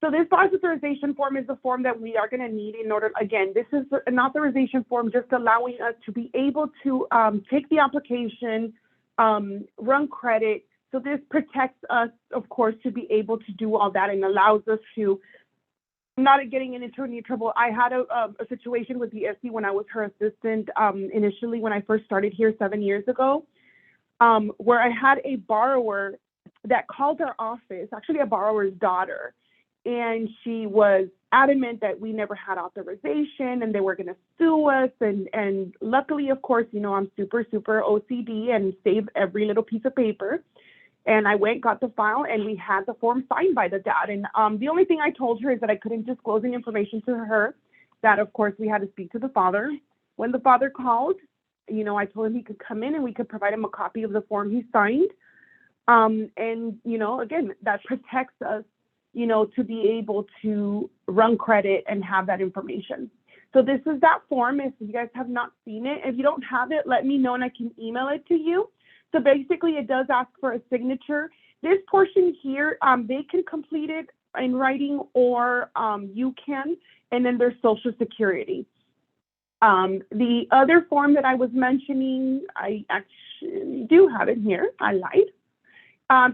So this buyer's authorization form is the form that we are going to need in order, again, this is an authorization form just allowing us to be able to take the application, run credit. So this protects us, of course, to be able to do all that and allows us to not getting into any trouble. I had a situation with the SC when I was her assistant initially when I first started here 7 years ago, where I had a borrower that called our office, actually a borrower's daughter, and she was adamant that we never had authorization and they were going to sue us. And luckily, of course, you know, I'm super OCD and save every little piece of paper. And I went, got the file, and we had the form signed by the dad. And the only thing I told her is that I couldn't disclose any information to her, that, of course, we had to speak to the father. When the father called, you know, I told him he could come in and we could provide him a copy of the form he signed. And, you know, again, that protects us, you know, to be able to run credit and have that information. So this is that form. If you guys have not seen it, if you don't have it, let me know and I can email it to you. So basically, it does ask for a signature. This portion here, they can complete it in writing or you can, and then there's Social Security. The other form that I was mentioning, I actually do have it here. I lied.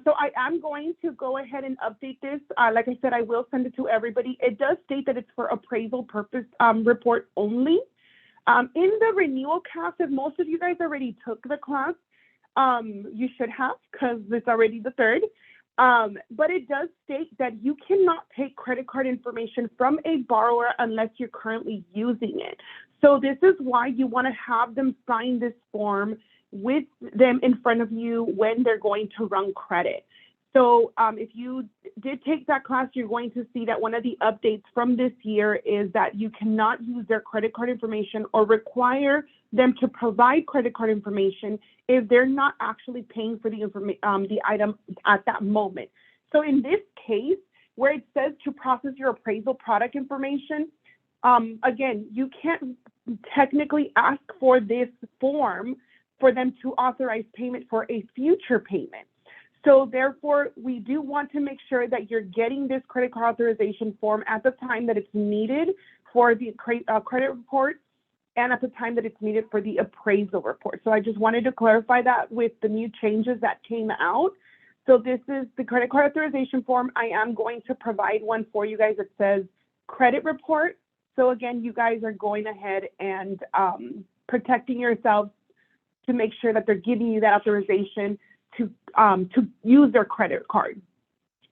So I am going to go ahead and update this. Like I said, I will send it to everybody. It does state that it's for appraisal purpose report only. In the renewal class, if most of you guys already took the class, you should have, because it's already the third. But it does state that you cannot take credit card information from a borrower unless you're currently using it. So this is why you want to have them sign this form with them in front of you when they're going to run credit. So if you did take that class, you're going to see that one of the updates from this year is that you cannot use their credit card information or require them to provide credit card information if they're not actually paying for the item at that moment. So in this case, where it says to process your appraisal product information, again, you can't technically ask for this form for them to authorize payment for a future payment. So therefore, we do want to make sure that you're getting this credit card authorization form at the time that it's needed for the credit report and at the time that it's needed for the appraisal report. So I just wanted to clarify that with the new changes that came out. So this is the credit card authorization form. I am going to provide one for you guys that says credit report. So again, you guys are going ahead and protecting yourselves to make sure that they're giving you that authorization to use their credit card.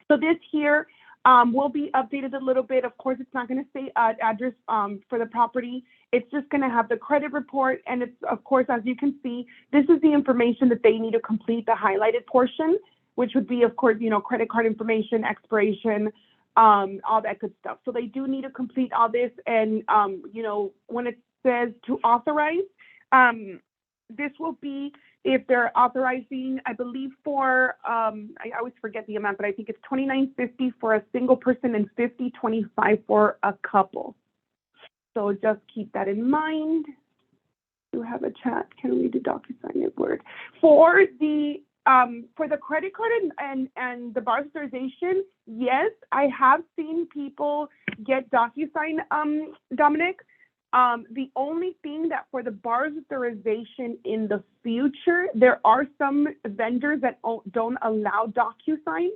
So this here will be updated a little bit. Of course, it's not going to say address for the property. It's just going to have the credit report. And it's, of course, as you can see, this is the information that they need to complete the highlighted portion, which would be, of course, you know, credit card information, expiration, all that good stuff. So they do need to complete all this. And, you know, when it says to authorize, this will be if they're authorizing, I believe for, I always forget the amount, but I think it's $29.50 for a single person and $50.25 for a couple. So just keep that in mind. You have a chat. Can we do DocuSign at Word? For the credit card and the bar authorization, yes, I have seen people get DocuSign, Dominic. The only thing that for the bar authorization in the future, there are some vendors that don't allow DocuSign.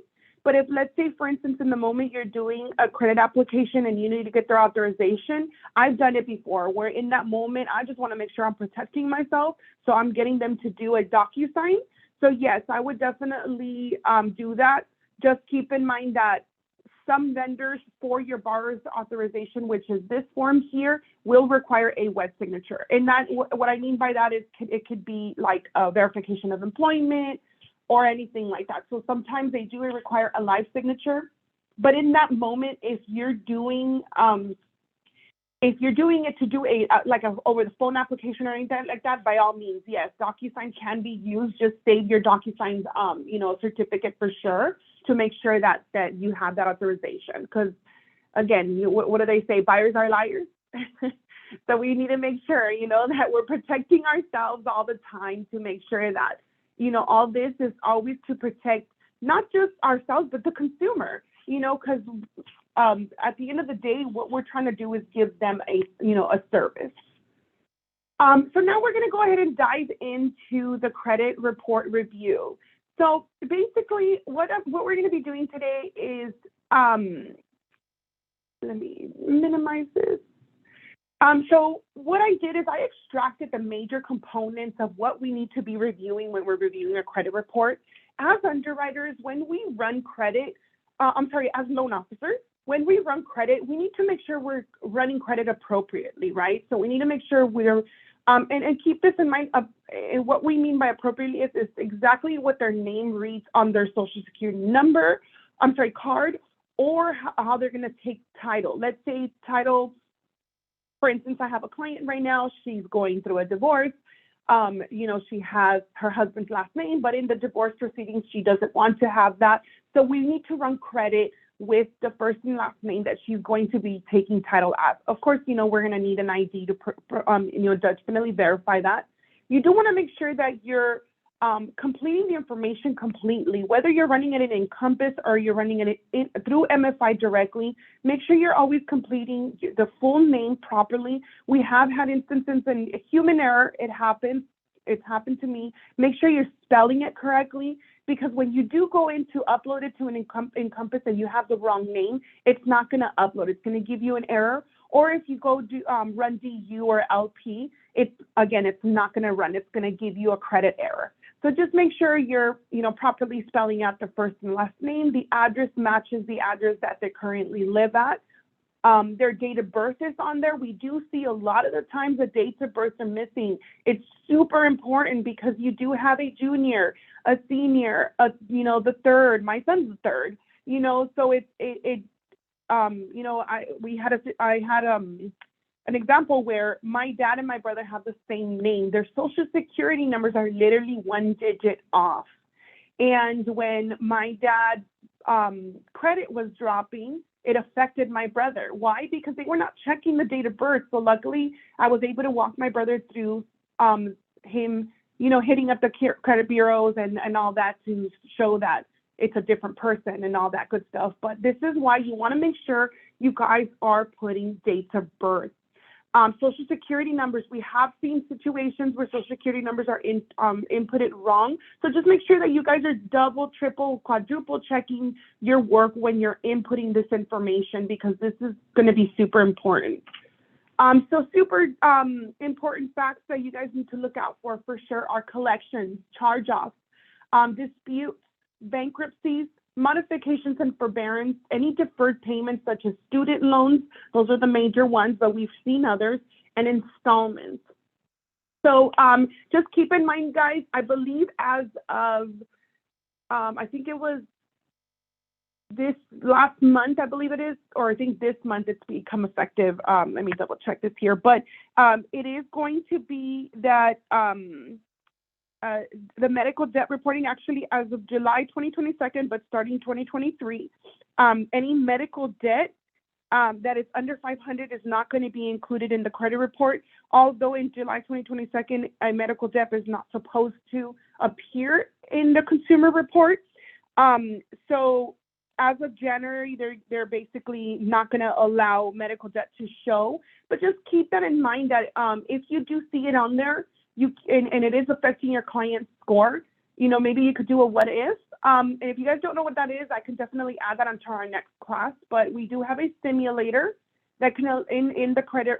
But if, let's say, for instance, in the moment you're doing a credit application and you need to get their authorization, I've done it before, where in that moment, I just want to make sure I'm protecting myself. So I'm getting them to do a DocuSign. So yes, I would definitely do that. Just keep in mind that some vendors for your borrower's authorization, which is this form here, will require a wet signature. And that, what I mean by that is it could be like a verification of employment or anything like that. So sometimes they do require a live signature. But in that moment, if you're doing it to do a over the phone application or anything like that, by all means, yes, DocuSign can be used. Just save your DocuSign's certificate for sure, to make sure that you have that authorization. Because again, what do they say? Buyers are liars. So we need to make sure, that we're protecting ourselves all the time to make sure that, all this is always to protect not just ourselves, but the consumer, because at the end of the day, what we're trying to do is give them a service. So now we're going to go ahead and dive into the credit report review. So basically, what we're going to be doing today is, let me minimize this. So what I did is I extracted the major components of what we need to be reviewing when we're reviewing a credit report. As underwriters, when we run credit, as loan officers, when we run credit, we need to make sure we're running credit appropriately, right? So we need to make sure we're, and keep this in mind, and what we mean by appropriately is exactly what their name reads on their social security number, card, or how they're going to take title. Let's say title, for instance, I have a client right now, she's going through a divorce. She has her husband's last name, but in the divorce proceedings, she doesn't want to have that. So we need to run credit with the first and last name that she's going to be taking title as. Of course, we're going to need an ID to, definitely verify that. You do want to make sure that you're completing the information completely, whether you're running it in Encompass or you're running it through MFI directly. Make sure you're always completing the full name properly. We have had instances in human error. It happens. It's happened to me. Make sure you're spelling it correctly, because when you do go in to upload it to an Encompass and you have the wrong name, it's not going to upload. It's going to give you an error. Or if you go do run DU or LP, it's not going to run. It's going to give you a credit error. So just make sure you're, properly spelling out the first and last name. The address matches the address that they currently live at. Their date of birth is on there. We do see a lot of the times the dates of birth are missing. It's super important because you do have a junior, a senior, the third. My son's the third. So I had an example where my dad and my brother have the same name. Their social security numbers are literally one digit off. And when my dad's credit was dropping, it affected my brother. Why? Because they were not checking the date of birth. So luckily, I was able to walk my brother through him, hitting up the credit bureaus and all that to show that it's a different person and all that good stuff. But this is why you want to make sure you guys are putting dates of birth. Social security numbers, we have seen situations where social security numbers are inputted wrong. So just make sure that you guys are double, triple, quadruple checking your work when you're inputting this information, because this is going to be super important. So super important facts that you guys need to look out for sure are collections, charge-offs, disputes, bankruptcies, modifications and forbearance, any deferred payments such as student loans, those are the major ones, but we've seen others, and installments. So just keep in mind, guys, I believe as of, I think it was this last month, I believe it is, or I think this month it's become effective. Let me double check this here, but it is going to be that the medical debt reporting actually as of July 2022, but starting 2023, any medical debt that is under 500 is not going to be included in the credit report. Although in July 2022, a medical debt is not supposed to appear in the consumer report. So as of January, they're basically not going to allow medical debt to show. But just keep that in mind that if you do see it on there, and it is affecting your client's score, maybe you could do a what if. And if you guys don't know what that is, I can definitely add that onto our next class. But we do have a simulator that can in the credit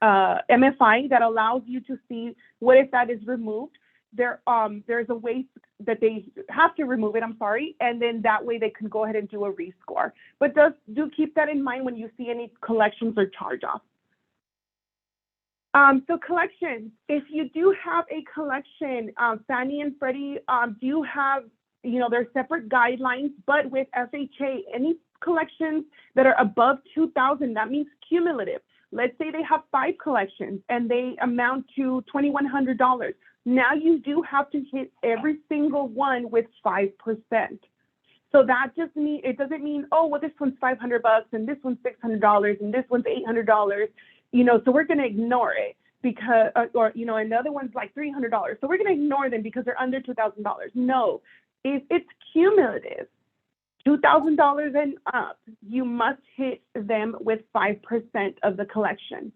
MFI that allows you to see what if that is removed. There's a way that they have to remove it, and then that way they can go ahead and do a rescore. But do keep that in mind when you see any collections or charge-offs. So collections, if you do have a collection, Fannie and Freddie do have, their separate guidelines, but with FHA, any collections that are above 2,000, that means cumulative. Let's say they have 5 collections and they amount to $2,100. Now you do have to hit every single one with 5%. So that just means, it doesn't mean, oh, well, this one's $500 and this one's $600 and this one's $800. So we're going to ignore it because, another one's like $300. So we're going to ignore them because they're under $2,000. No, if it's cumulative, $2,000 and up, you must hit them with 5% of the collection.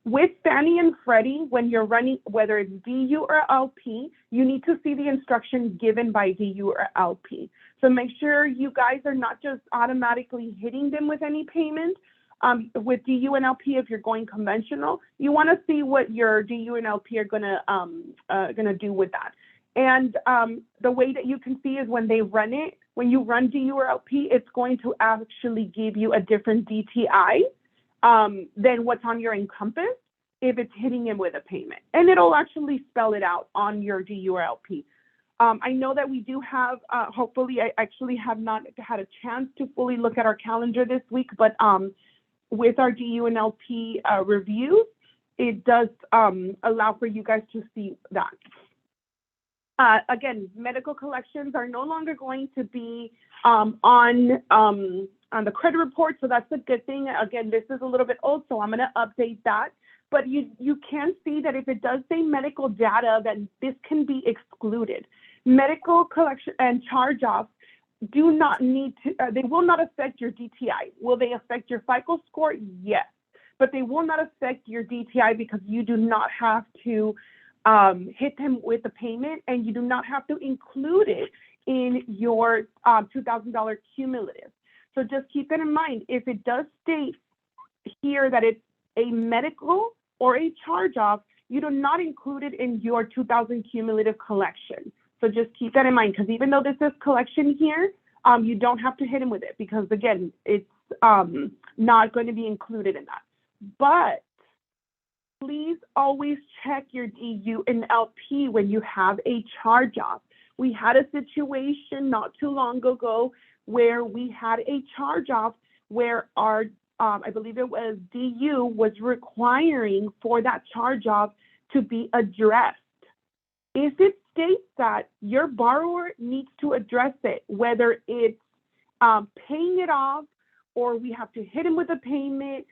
With Fannie and Freddie, when you're running, whether it's DU or LP, you need to see the instruction given by DU or LP. So make sure you guys are not just automatically hitting them with any payment. With DU and LP, if you're going conventional, you want to see what your DU and LP are gonna do with that. And the way that you can see is when they run it, when you run DU or LP, it's going to actually give you a different DTI than what's on your Encompass if it's hitting him with a payment. And it'll actually spell it out on your DU or LP. I know that we do have, hopefully, I actually have not had a chance to fully look at our calendar this week, but with our DU and LP reviews, it does allow for you guys to see that. Again, medical collections are no longer going to be on the credit report, so that's a good thing. Again, this is a little bit old, so I'm going to update that. But you can see that if it does say medical data, then this can be excluded. Medical collection and charge-offs do not need to, they will not affect your DTI. Will they affect your FICO score? Yes, but they will not affect your DTI because you do not have to hit them with a payment, and you do not have to include it in your $2,000 cumulative. So just keep that in mind. If it does state here that it's a medical or a charge-off, you do not include it in your 2,000 cumulative collection. So just keep that in mind, because even though this is collection here, you don't have to hit them with it because, again, it's not going to be included in that. But please always check your DU and LP when you have a charge-off. We had a situation not too long ago where we had a charge-off where our, I believe it was DU, was requiring for that charge-off to be addressed. If it states that, your borrower needs to address it, whether it's paying it off or we have to hit him with a payment,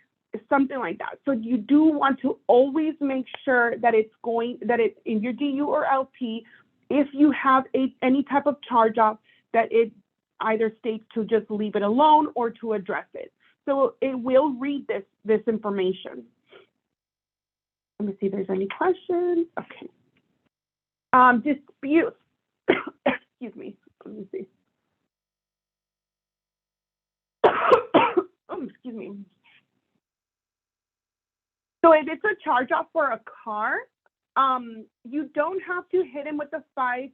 something like that. So you do want to always make sure that it's in your DU or LP. If you have any type of charge-off, that it either states to just leave it alone or to address it. So it will read this information. Let me see if there's any questions. Okay. Disputes. Excuse me. Let me see. Oh, excuse me. So if it's a charge-off for a car, you don't have to hit him with the 5%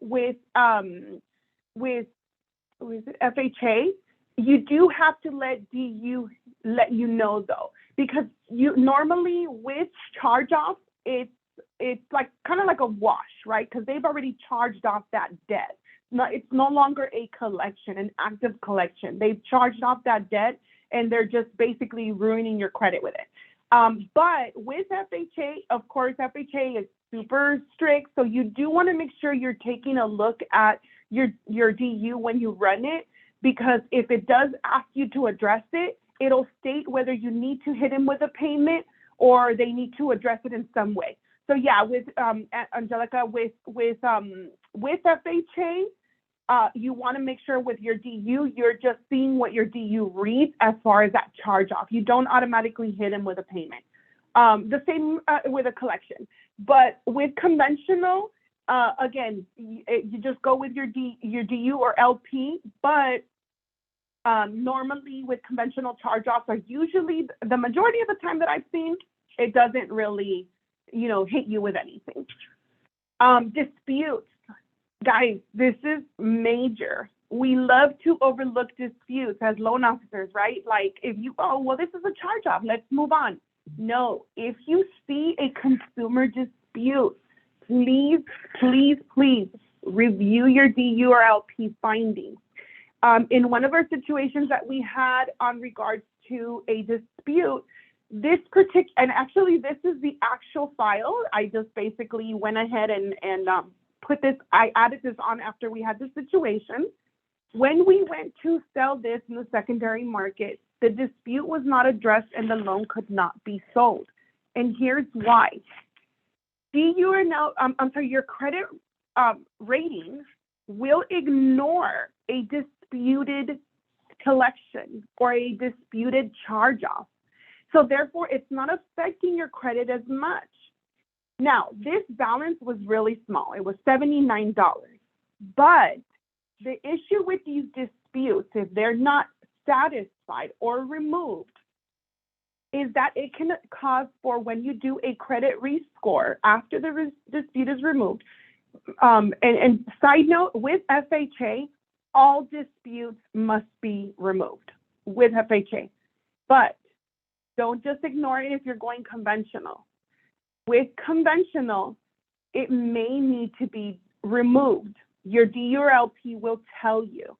with FHA. You do have to let DU let you know though, because you normally with charge-off, it's like kind of like a wash, right? Because they've already charged off that debt. It's no longer a collection, an active collection. They've charged off that debt, and they're just basically ruining your credit with it. But with FHA, of course, FHA is super strict, so you do want to make sure you're taking a look at your DU when you run it, because if it does ask you to address it, it'll state whether you need to hit them with a payment or they need to address it in some way. So yeah, with Angelica, with FHA, you want to make sure with your DU, you're just seeing what your DU reads as far as that charge off. You don't automatically hit them with a payment. The same with a collection. But with conventional, again, you just go with your DU or LP, but normally with conventional charge-offs are usually, the majority of the time that I've seen, it doesn't really, hit you with anything. Disputes. Guys, this is major. We love to overlook disputes as loan officers, right? Like if you, oh, well, this is a charge-off, let's move on. No, if you see a consumer dispute, please, please, please review your DU or LP findings. In one of our situations that we had on regards to a dispute, this particular, and actually this is the actual file. I just basically went ahead and put this, I added this on after we had the situation. When we went to sell this in the secondary market, the dispute was not addressed and the loan could not be sold. And here's why. your credit ratings will ignore disputed collection or a disputed charge-off. So therefore, it's not affecting your credit as much. Now, this balance was really small. It was $79. But the issue with these disputes, if they're not satisfied or removed, is that it can cause for when you do a credit rescore after the dispute is removed. And side note, with FHA, all disputes must be removed with FHA. But don't just ignore it if you're going conventional. With conventional, it may need to be removed. Your DURLP will tell you.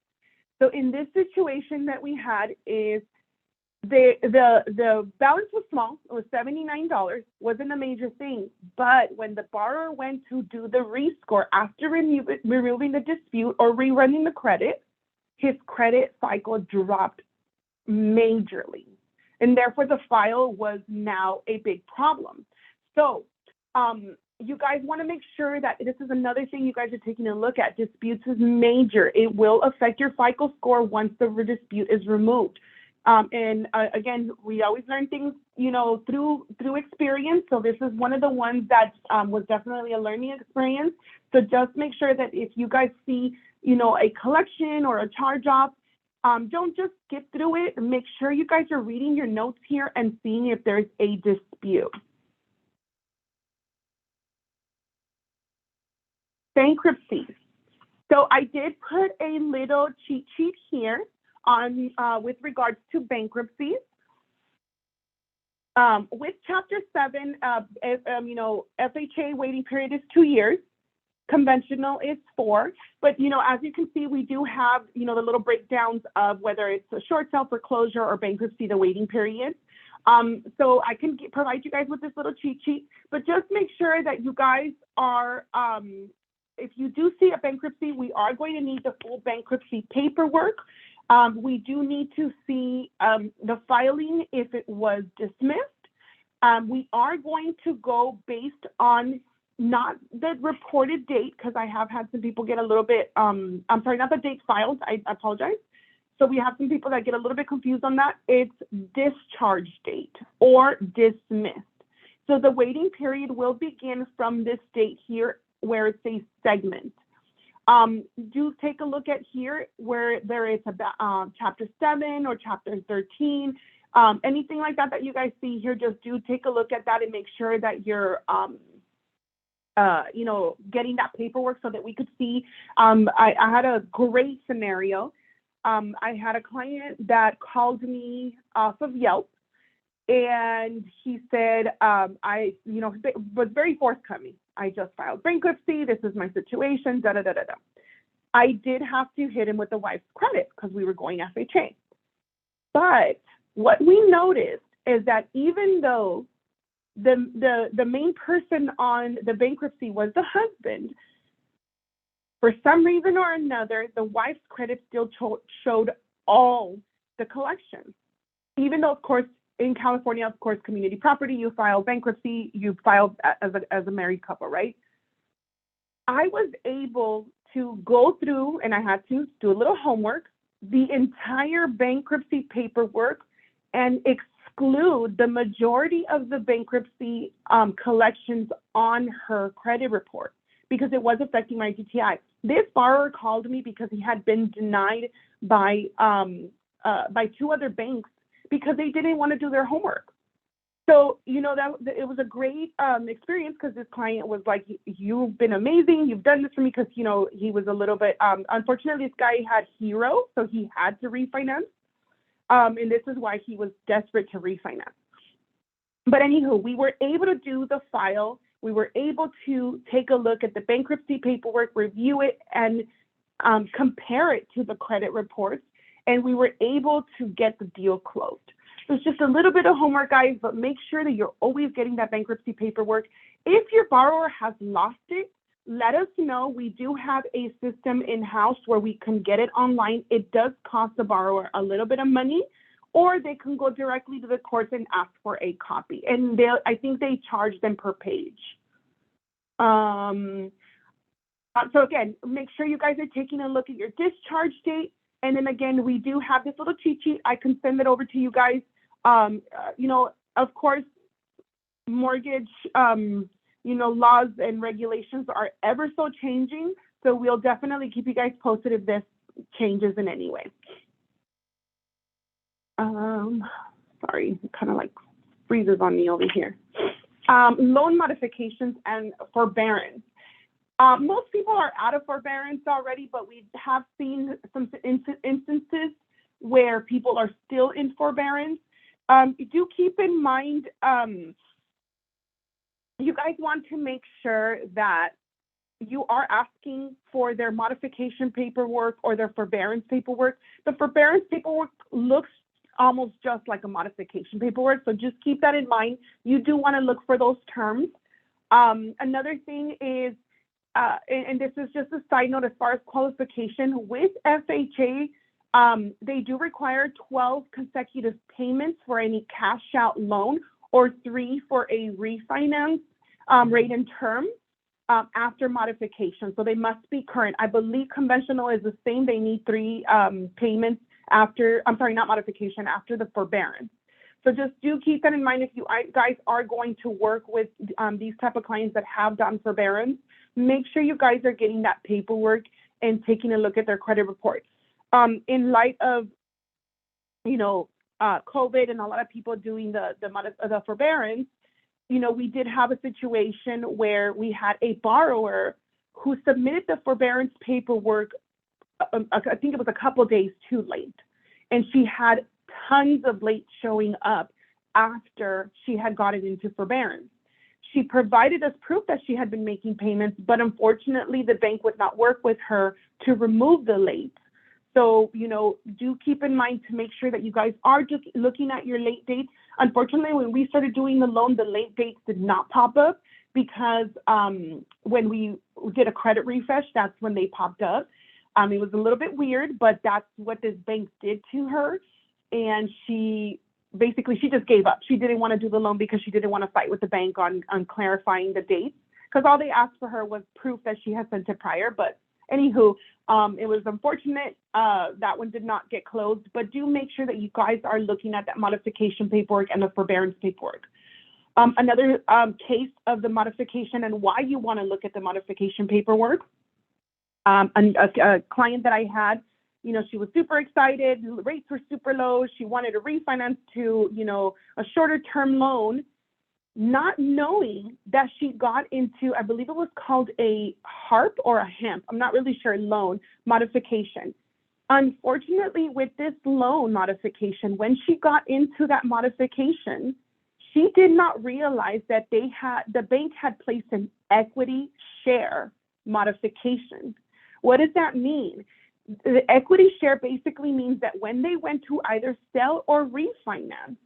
So in this situation that we had is the balance was small. It was $79, wasn't a major thing. But when the borrower went to do the rescore after removing the dispute or rerunning the credit, his credit cycle dropped majorly. And therefore the file was now a big problem. So you guys want to make sure that this is another thing you guys are taking a look at. Disputes is major. It will affect your FICO score once the dispute is removed. Again, we always learn things, through experience. So this is one of the ones that was definitely a learning experience. So just make sure that if you guys see, a collection or a charge-off, don't just skip through it. Make sure you guys are reading your notes here and seeing if there's a dispute. Bankruptcies. So I did put a little cheat sheet here on with regards to bankruptcies. With Chapter 7, FHA waiting period is 2 years. Conventional is 4. But, as you can see, we do have, the little breakdowns of whether it's a short sale, foreclosure, or bankruptcy, the waiting period. So I can provide you guys with this little cheat sheet, but just make sure that you guys are, if you do see a bankruptcy, we are going to need the full bankruptcy paperwork. We do need to see the filing if it was dismissed. We are going to go based on not the reported date, because I have had some people get a little bit, I'm sorry, not the date filed, I apologize. So we have some people that get a little bit confused on that. It's discharge date or dismissed. So the waiting period will begin from this date here where it says segment. Do take a look at here where there is a Chapter 7 or Chapter 13, anything like that you guys see here, just do take a look at that and make sure that you're, getting that paperwork so that we could see. I had a great scenario. I had a client that called me off of Yelp, and he said, was very forthcoming. I just filed bankruptcy. This is my situation, da-da-da-da-da. I did have to hit him with the wife's credit because we were going FHA. But what we noticed is that even though the main person on the bankruptcy was the husband, for some reason or another, the wife's credit still showed all the collections. Even though, of course, in California, of course, community property, you file bankruptcy, you filed as a married couple, right? I was able to go through, and I had to do a little homework, the entire bankruptcy paperwork and exclude the majority of the bankruptcy collections on her credit report because it was affecting my DTI. This borrower called me because he had been denied by 2 other banks because they didn't want to do their homework. So, that it was a great experience because this client was like, you've been amazing. You've done this for me because, he was a little bit, unfortunately, this guy had HERO, so he had to refinance. And this is why he was desperate to refinance. But anywho, we were able to do the file. We were able to take a look at the bankruptcy paperwork, review it, and compare it to the credit reports. And we were able to get the deal closed. So it's just a little bit of homework, guys, but make sure that you're always getting that bankruptcy paperwork. If your borrower has lost it, let us know. We do have a system in-house where we can get it online. It does cost the borrower a little bit of money, or they can go directly to the courts and ask for a copy. And I think they charge them per page. So again, make sure you guys are taking a look at your discharge date. And then again, we do have this little cheat sheet. I can send it over to you guys. Of course, mortgage, laws and regulations are ever so changing. So we'll definitely keep you guys posted if this changes in any way. Sorry, it kind of like freezes on me over here. Loan modifications and forbearance. Most people are out of forbearance already, but we have seen some instances where people are still in forbearance. Do keep in mind, you guys want to make sure that you are asking for their modification paperwork or their forbearance paperwork. The forbearance paperwork looks almost just like a modification paperwork, so just keep that in mind. You do want to look for those terms. Another thing is, and this is just a side note as far as qualification, with FHA, they do require 12 consecutive payments for any cash out loan or 3 for a refinance rate and term after modification. So they must be current. I believe conventional is the same. They need 3 payments after, not modification, after the forbearance. So just do keep that in mind if you guys are going to work with these type of clients that have done forbearance. Make sure you guys are getting that paperwork and taking a look at their credit reports. In light of, COVID and a lot of people doing the forbearance, we did have a situation where we had a borrower who submitted the forbearance paperwork, I think it was a couple of days too late. And she had tons of late showing up after she had gotten into forbearance. She provided us proof that she had been making payments, but unfortunately the bank would not work with her to remove the late. So, do keep in mind to make sure that you guys are just looking at your late dates. Unfortunately, when we started doing the loan, the late dates did not pop up because when we did a credit refresh, that's when they popped up. It was a little bit weird, but that's what this bank did to her. And she just gave up. She didn't want to do the loan because she didn't want to fight with the bank on clarifying the dates, because all they asked for her was proof that she had sent it prior. But anywho, it was unfortunate that one did not get closed, but do make sure that you guys are looking at that modification paperwork and the forbearance paperwork. Another case of the modification and why you want to look at the modification paperwork. A client that I had, she was super excited. The rates were super low. She wanted to refinance to, a shorter term loan, not knowing that she got into, I believe it was called a HARP or a HAMP, I'm not really sure, loan modification. Unfortunately, with this loan modification, when she got into that modification, she did not realize that the bank had placed an equity share modification. What does that mean? The equity share basically means that when they went to either sell or refinance,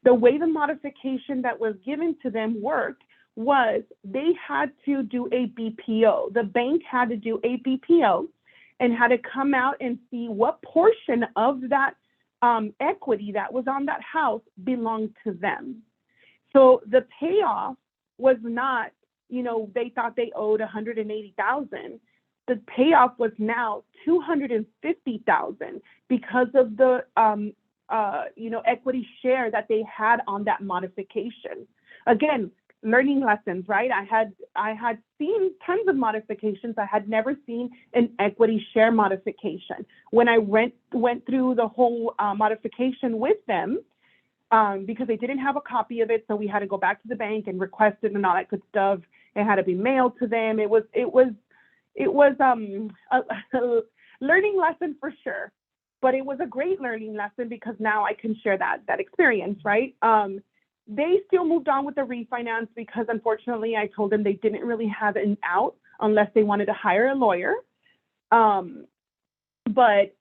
the way the modification that was given to them worked was they had to do a BPO. The bank had to do a BPO and had to come out and see what portion of that equity that was on that house belonged to them. So the payoff was not, they thought they owed $180,000. The payoff was now $250,000 because of the equity share that they had on that modification. Again, learning lessons, right? I had seen tons of modifications. I had never seen an equity share modification. When I went through the whole modification with them, because they didn't have a copy of it, so we had to go back to the bank and request it and all that good stuff. It had to be mailed to them. It was a learning lesson for sure, but it was a great learning lesson because now I can share that experience, right? They still moved on with the refinance because unfortunately I told them they didn't really have an out unless they wanted to hire a lawyer. But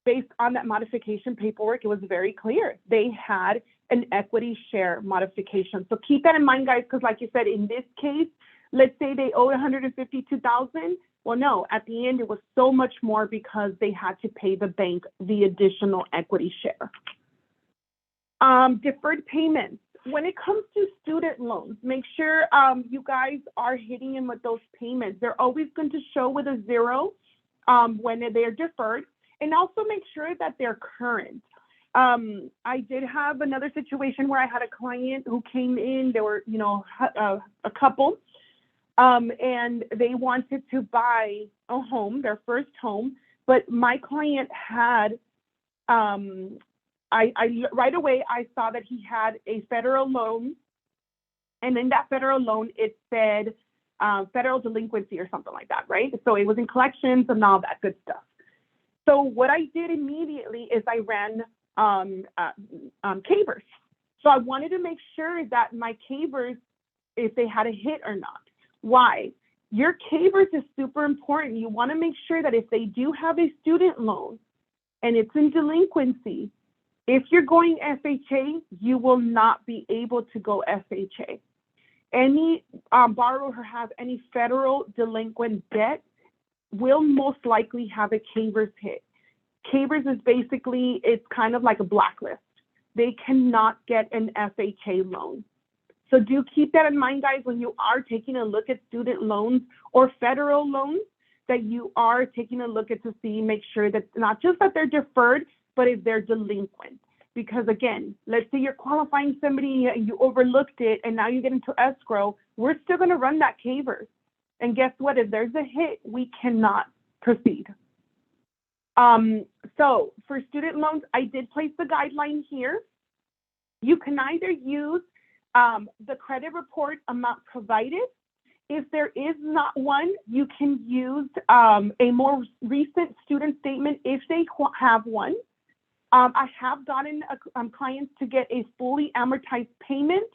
based on that modification paperwork, it was very clear. They had an equity share modification. So keep that in mind, guys, because like you said, in this case, let's say they owed $152,000. Well, no, at the end, it was so much more because they had to pay the bank the additional equity share. Deferred payments. When it comes to student loans, make sure you guys are hitting them with those payments. They're always going to show with a 0 when they're deferred. And also make sure that they're current. I did have another situation where I had a client who came in, they were, a couple, and they wanted to buy a home, their first home, but my client had, I right away, I saw that he had a federal loan, and in that federal loan, it said federal delinquency or something like that, right? So it was in collections and all that good stuff. So what I did immediately is I ran CAVers. So I wanted to make sure that my CAVers, if they had a hit or not. Why? Your CAVers is super important. You want to make sure that if they do have a student loan and it's in delinquency, if you're going FHA, you will not be able to go FHA. Any borrower who has any federal delinquent debt will most likely have a CAVers hit. CAVers is basically, it's kind of like a blacklist. They cannot get an FHA loan. So do keep that in mind, guys, when you are taking a look at student loans or federal loans, that you are taking a look at to see, make sure that not just that they're deferred, but if they're delinquent. Because again, let's say you're qualifying somebody, you overlooked it, and now you get into escrow, we're still gonna run that CAVers. And guess what, if there's a hit, we cannot proceed. So for student loans, I did place the guideline here. You can either use the credit report amount provided. If there is not one, you can use a more recent student statement if they have one. I have gotten clients to get a fully amortized payment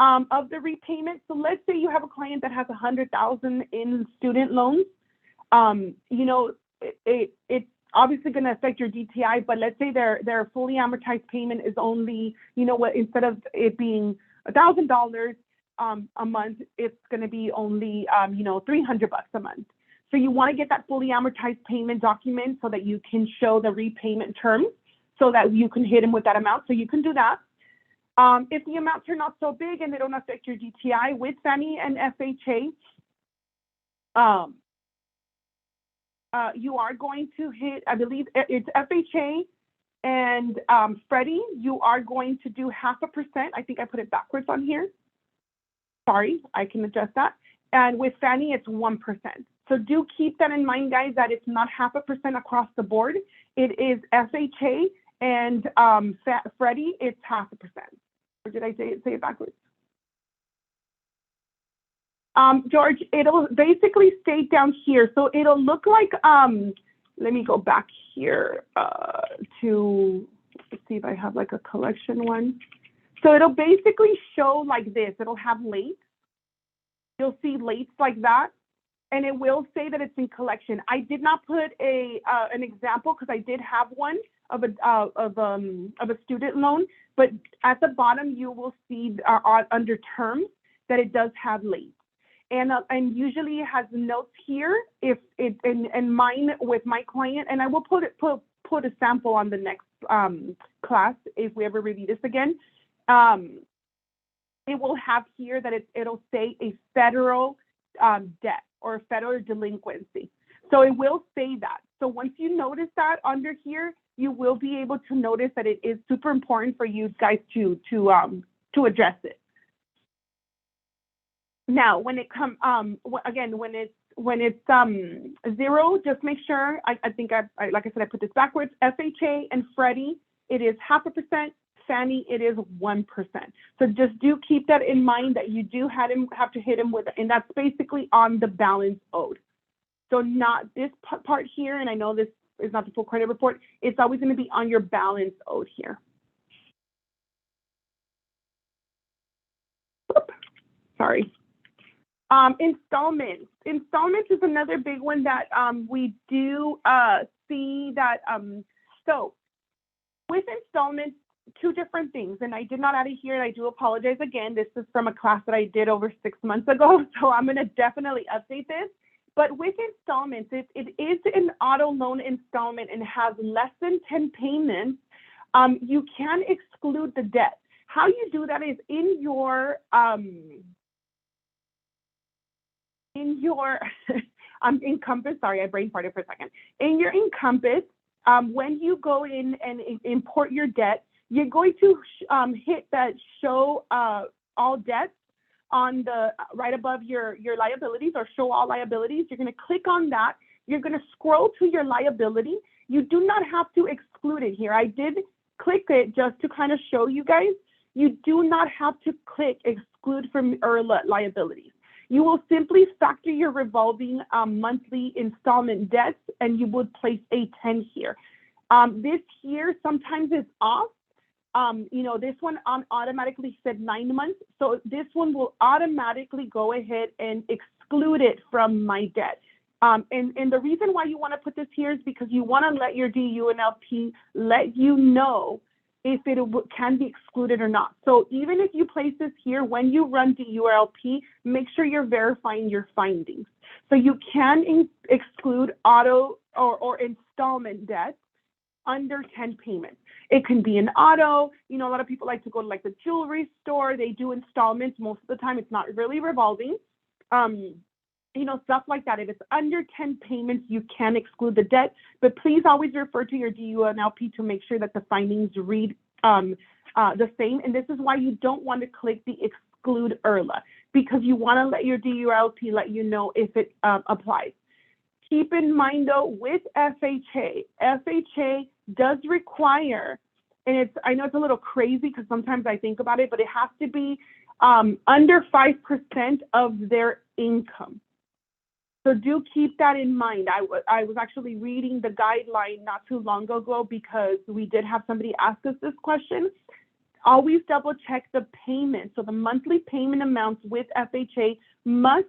of the repayment. So let's say you have a client that has $100,000 in student loans. It's obviously going to affect your DTI, but let's say their fully amortized payment is only, instead of it being $1,000 a month, it's going to be only, $300 a month. So you want to get that fully amortized payment document so that you can show the repayment terms so that you can hit them with that amount. So you can do that. If the amounts are not so big and they don't affect your DTI with Fannie and FHA, you are going to hit, I believe it's FHA and Freddie, you are going to do 0.5%. I think I put it backwards on here. Sorry, I can adjust that. And with Fannie, it's 1%. So do keep that in mind, guys, that it's not 0.5% across the board. It is FHA and Freddie, it's 0.5%. Or did I say it backwards? George, it'll basically stay down here. So it'll look like, let me go back here to see if I have like a collection one. So it'll basically show like this. It'll have late. You'll see lates like that. And it will say that it's in collection. I did not put an example because I did have one of a student loan, but at the bottom you will see under terms that it does have late. And usually it has notes here if it and mine with my client, and I will put a sample on the next class if we ever review this again. It will have here that it'll say a federal debt or federal delinquency. So it will say that. So once you notice that under here, you will be able to notice that it is super important for you guys to address it. Now, when it comes, again, when it's zero, just make sure, I think like I said, I put this backwards, FHA and Freddie, it is 0.5%, Fannie, it is 1%. So just do keep that in mind that you do have to hit him with, and that's basically on the balance owed. So not this part here, and I know this is not the full credit report, it's always gonna be on your balance owed here. Oops, sorry. Installments. Installments is another big one that we do see that, so with installments, two different things, and I did not add it here, and I do apologize again. This is from a class that I did over 6 months ago, so I'm gonna definitely update this. But with installments, if it is an auto loan installment and has less than 10 payments, you can exclude the debt. How you do that is in your Encompass, sorry, I brain farted for a second. In your Encompass, when you go in and import your debt, you're going to hit that show all debts on the right above your liabilities, or show all liabilities. You're going to click on that. You're going to scroll to your liability. You do not have to exclude it here. I did click it just to kind of show you guys. You do not have to click exclude from IRLA liabilities. You will simply factor your revolving monthly installment debts, and you would place a 10 here. This here sometimes is off. This one automatically said 9 months. So this one will automatically go ahead and exclude it from my debt. And the reason why you want to put this here is because you want to let your DU and LP let you know if it can be excluded or not. So even if you place this here, when you run DU or LP, make sure you're verifying your findings. So you can exclude auto or installment debt under 10 payments. It can be an auto. A lot of people like to go to like the jewelry store. They do installments. Most of the time, it's not really revolving. Stuff like that. If it's under 10 payments, you can exclude the debt, but please always refer to your DU and LP to make sure that the findings read the same. And this is why you don't want to click the exclude IRLA, because you want to let your DU or LP let you know if it applies. Keep in mind though, with FHA does require, and I know it's a little crazy because sometimes I think about it, but it has to be under 5% of their income. So do keep that in mind. I was actually reading the guideline not too long ago because we did have somebody ask us this question. Always double check the payment. So the monthly payment amounts with FHA must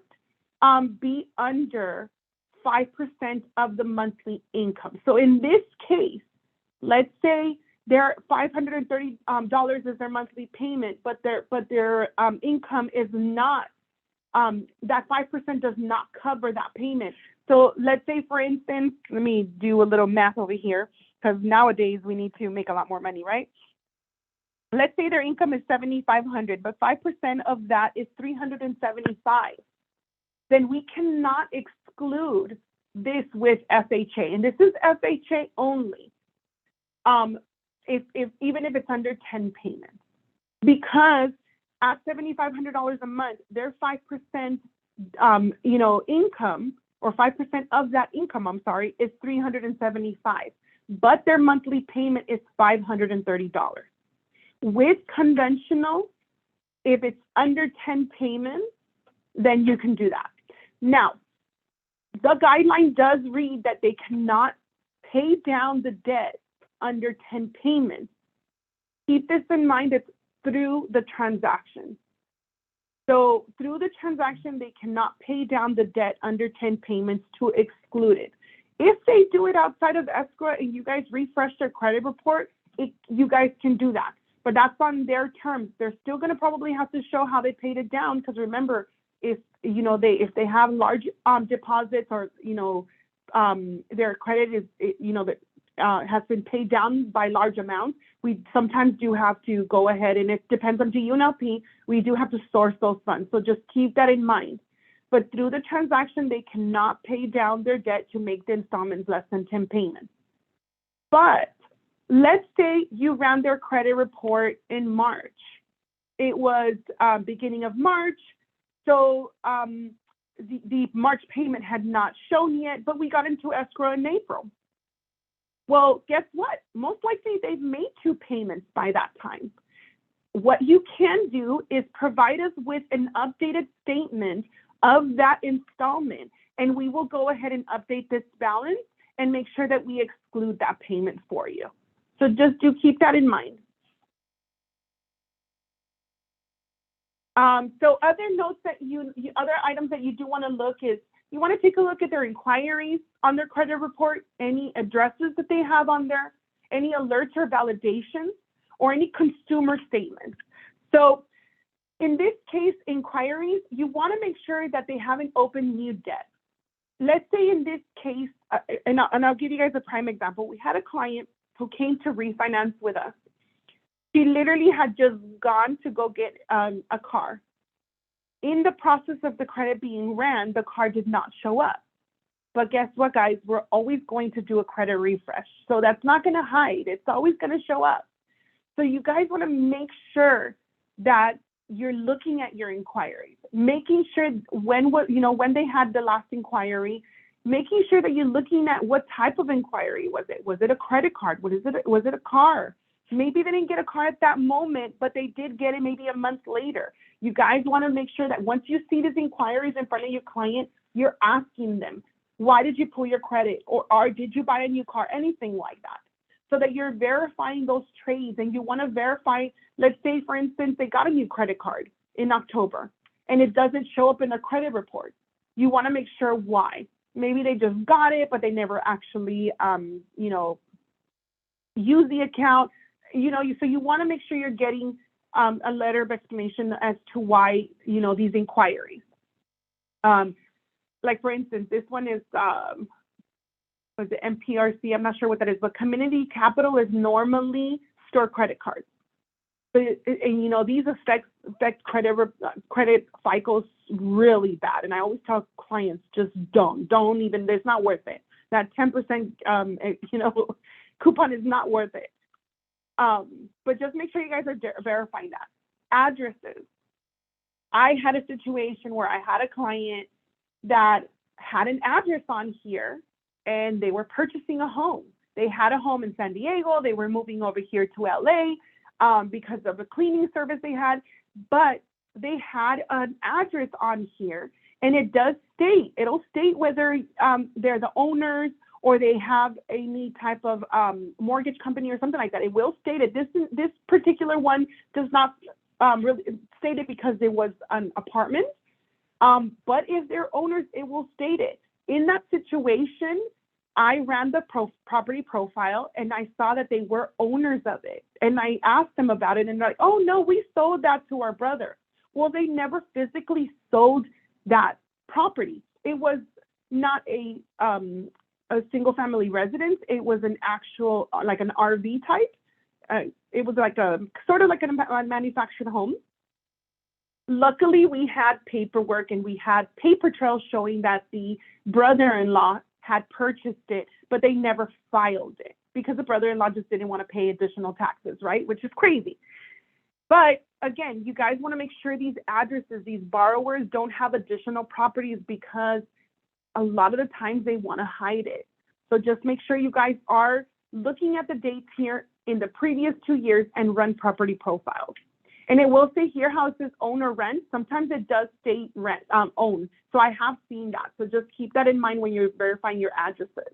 be under 5% of the monthly income. So in this case, let's say their $530 is their monthly payment, but their income is not. That 5% does not cover that payment. So let's say, for instance, let me do a little math over here, because nowadays we need to make a lot more money, right? Let's say their income is $7,500, but 5% of that is $375. Then we cannot exclude this with FHA, and this is FHA only. Even if it's under 10 payments, because at $7,500 a month, their 5%, income, or 5% of that income, is $375, but their monthly payment is $530. With conventional, if it's under 10 payments, then you can do that. Now, the guideline does read that they cannot pay down the debt under 10 payments. Keep this in mind. It's through the transaction. So through the transaction, they cannot pay down the debt under 10 payments to exclude it. If they do it outside of escrow and you guys refresh their credit report, you guys can do that. But that's on their terms. They're still going to probably have to show how they paid it down, because remember, if they have large deposits, or their credit is has been paid down by large amounts, we sometimes do have to go ahead, and it depends on DU and LP, we do have to source those funds. So just keep that in mind. But through the transaction, they cannot pay down their debt to make the installments less than 10 payments. But let's say you ran their credit report in March. It was beginning of March, so the March payment had not shown yet, but we got into escrow in April. Well, guess what? Most likely they've made 2 payments by that time. What you can do is provide us with an updated statement of that installment, and we will go ahead and update this balance and make sure that we exclude that payment for you. So just do keep that in mind. So other notes that other items that you do want to look is, you want to take a look at their inquiries on their credit report, any addresses that they have on there, any alerts or validations, or any consumer statements. So in this case, inquiries, you want to make sure that they haven't opened new debt. Let's say in this case, and I'll give you guys a prime example. We had a client who came to refinance with us. She literally had just gone to go get a car. In the process of the credit being ran, the car did not show up. But guess what, guys? We're always going to do a credit refresh. So that's not going to hide. It's always going to show up. So you guys want to make sure that you're looking at your inquiries, making sure when they had the last inquiry, making sure that you're looking at what type of inquiry was it. Was it a credit card? Was it a car? Maybe they didn't get a car at that moment, but they did get it maybe a month later. You guys want to make sure that once you see these inquiries in front of your client, you're asking them, why did you pull your credit? Or did you buy a new car? Anything like that. So that you're verifying those trades, and you want to verify, let's say, for instance, they got a new credit card in October and it doesn't show up in a credit report. You want to make sure why. Maybe they just got it, but they never actually, use the account. So you want to make sure you're getting a letter of explanation as to why, these inquiries. Like, for instance, this one is, was it MPRC? I'm not sure what that is, but Community Capital is normally store credit cards. And these affect credit FICOs really bad. And I always tell clients, just don't even, it's not worth it. That 10%, coupon is not worth it. But just make sure you guys are verifying that. Addresses. I had a situation where I had a client that had an address on here, and they were purchasing a home. They had a home in San Diego. They were moving over here to LA because of a cleaning service they had, but they had an address on here, and it'll state whether they're the owners or they have any type of mortgage company or something like that. It will state it. This particular one does not really state it because it was an apartment, but if they're owners, it will state it. In that situation, I ran the property profile, and I saw that they were owners of it. And I asked them about it, and they're like, oh, no, we sold that to our brother. Well, they never physically sold that property. It was not a single-family residence. It was an actual, like an RV type. It was like sort of like a manufactured home. Luckily, we had paperwork and we had paper trails showing that the brother-in-law had purchased it, but they never filed it because the brother-in-law just didn't want to pay additional taxes, right? Which is crazy. But again, you guys want to make sure these addresses, these borrowers don't have additional properties because a lot of the times they want to hide it. So just make sure you guys are looking at the dates here in the previous 2 years and run property profiles. And it will say here how it says own or rent. Sometimes it does state rent, own. So I have seen that. So just keep that in mind when you're verifying your addresses.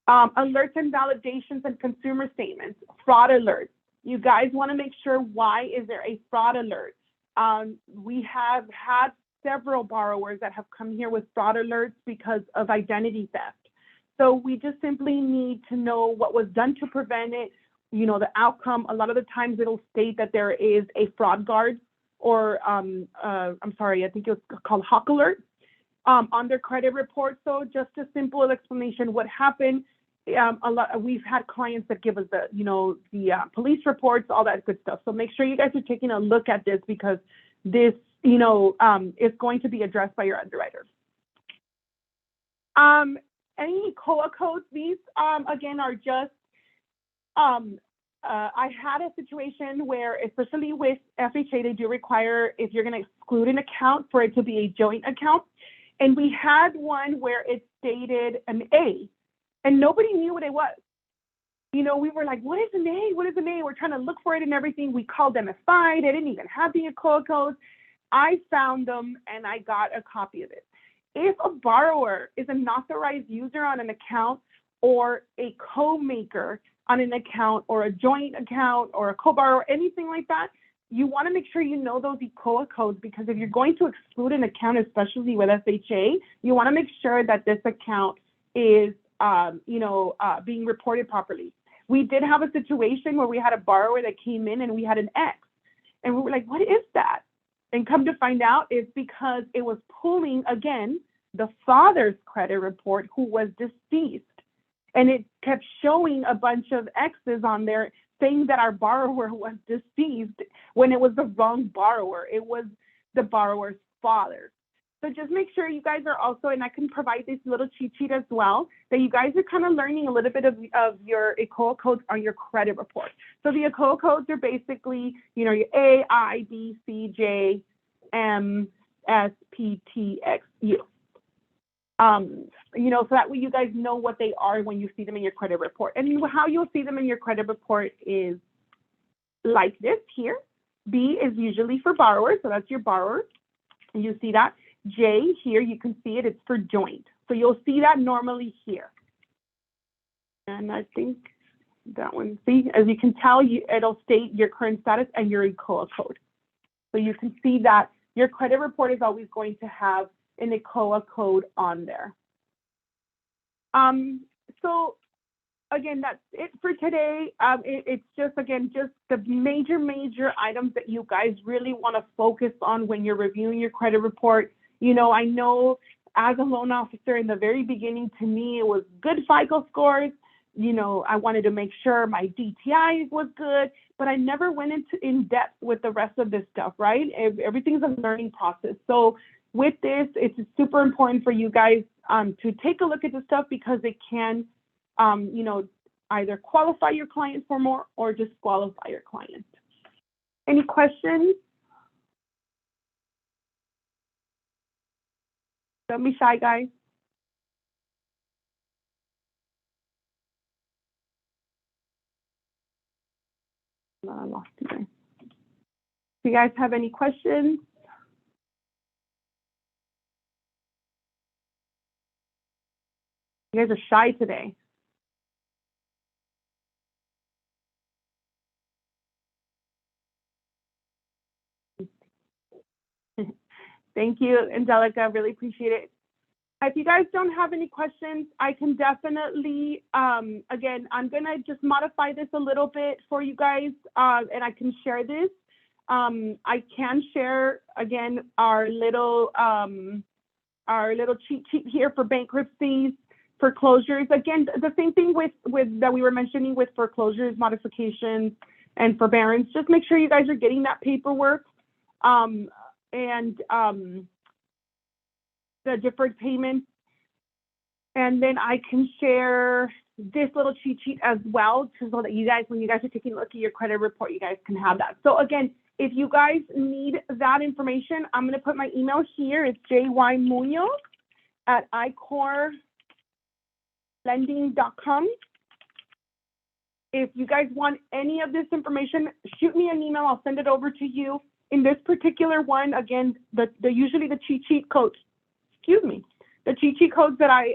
Alerts and validations and consumer statements, fraud alerts. You guys want to make sure, why is there a fraud alert? We have had several borrowers that have come here with fraud alerts because of identity theft. So we just simply need to know what was done to prevent it. The outcome. A lot of the times it'll state that there is a fraud guard, or I think it was called Hawk Alert on their credit report. So just a simple explanation what happened. We've had clients that give us the police reports, all that good stuff. So make sure you guys are taking a look at this, because this is going to be addressed by your underwriter. Any COA codes, these again are just I had a situation where, especially with FHA, they do require, if you're going to exclude an account, for it to be a joint account. And we had one where it stated an A, and nobody knew what it was. We were like, what is an A? What is an A? We're trying to look for it and everything. We called MFI. They didn't even have the COA codes. I found them, and I got a copy of it. If a borrower is an authorized user on an account, or a co-maker on an account, or a joint account, or a co-borrower, anything like that, you want to make sure you know those ECOA codes, because if you're going to exclude an account, especially with FHA, you want to make sure that this account is, being reported properly. We did have a situation where we had a borrower that came in and we had an X, and we were like, what is that? And come to find out, it's because it was pulling, again, the father's credit report, who was deceased. And it kept showing a bunch of X's on there saying that our borrower was deceased, when it was the wrong borrower. It was the borrower's father. So just make sure you guys are also, and I can provide this little cheat sheet as well, that you guys are kind of learning a little bit of your ECOA codes on your credit report. So the ECOA codes are basically, your A, I, B, C, J, M, S, P, T, X, U. So that way you guys know what they are when you see them in your credit report. And how you'll see them in your credit report is like this here. B is usually for borrowers, so that's your borrower. And you see that. J here, you can see it, it's for joint. So you'll see that normally here. And I think that one, see, as you can tell, it'll state your current status and your ECOA code. So you can see that your credit report is always going to have an ECOA code on there. So again, that's it for today. It's just, again, just the major items that you guys really want to focus on when you're reviewing your credit report. I know as a loan officer in the very beginning, to me, it was good FICO scores. I wanted to make sure my DTI was good, but I never went in depth with the rest of this stuff, right? Everything's a learning process. So with this, it's super important for you guys to take a look at the stuff, because it can, either qualify your client for more or disqualify your client. Any questions? Don't be shy, guys. I lost you guys. Do you guys have any questions? You guys are shy today. Thank you, Angelica. Really appreciate it. If you guys don't have any questions, I can definitely, again, I'm going to just modify this a little bit for you guys, and I can share this. I can share, again, our little cheat sheet here for bankruptcies, foreclosures. Again, the same thing with that we were mentioning with foreclosures, modifications, and forbearance. Just make sure you guys are getting that paperwork. The deferred payments. And then I can share this little cheat sheet as well, so that you guys, when you guys are taking a look at your credit report, you guys can have that. So again, if you guys need that information, I'm going to put my email here. It's jymunoz@icorelending.com. If you guys want any of this information, shoot me an email. I'll send it over to you. In this particular one, again, usually the cheat sheet codes, the cheat sheet codes that I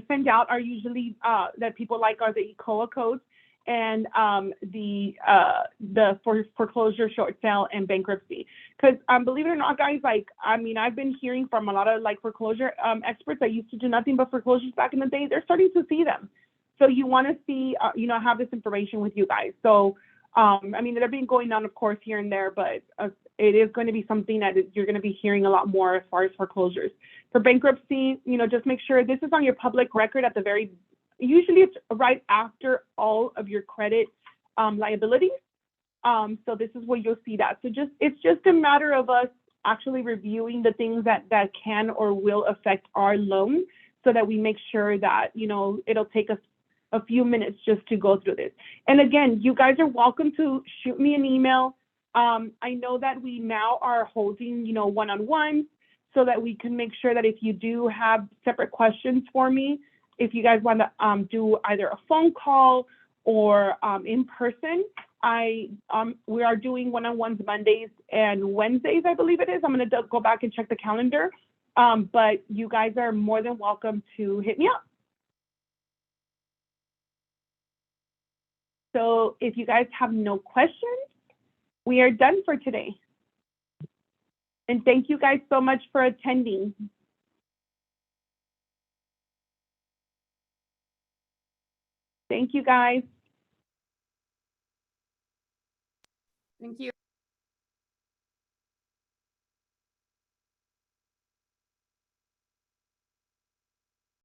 send out are usually that people like are the ECOA codes and the foreclosure, short sale, and bankruptcy. Because believe it or not, guys, I've been hearing from a lot of foreclosure experts that used to do nothing but foreclosures back in the day. They're starting to see them. So you want to see, have this information with you guys. So, they're been going on, of course, here and there, but it is going to be something that you're going to be hearing a lot more as far as foreclosures. For bankruptcy, just make sure this is on your public record at the usually it's right after all of your credit liabilities. So this is where you'll see that. So it's just a matter of us actually reviewing the things that can or will affect our loan, so that we make sure that, it'll take us a few minutes just to go through this. And again, you guys are welcome to shoot me an email. I know that we now are holding, one-on-ones, so that we can make sure that if you do have separate questions for me, if you guys want to do either a phone call or in person, we are doing one-on-ones Mondays and Wednesdays, I believe it is. I'm going to go back and check the calendar. But you guys are more than welcome to hit me up. So if you guys have no questions, we are done for today. And thank you guys so much for attending. Thank you, guys. Thank you.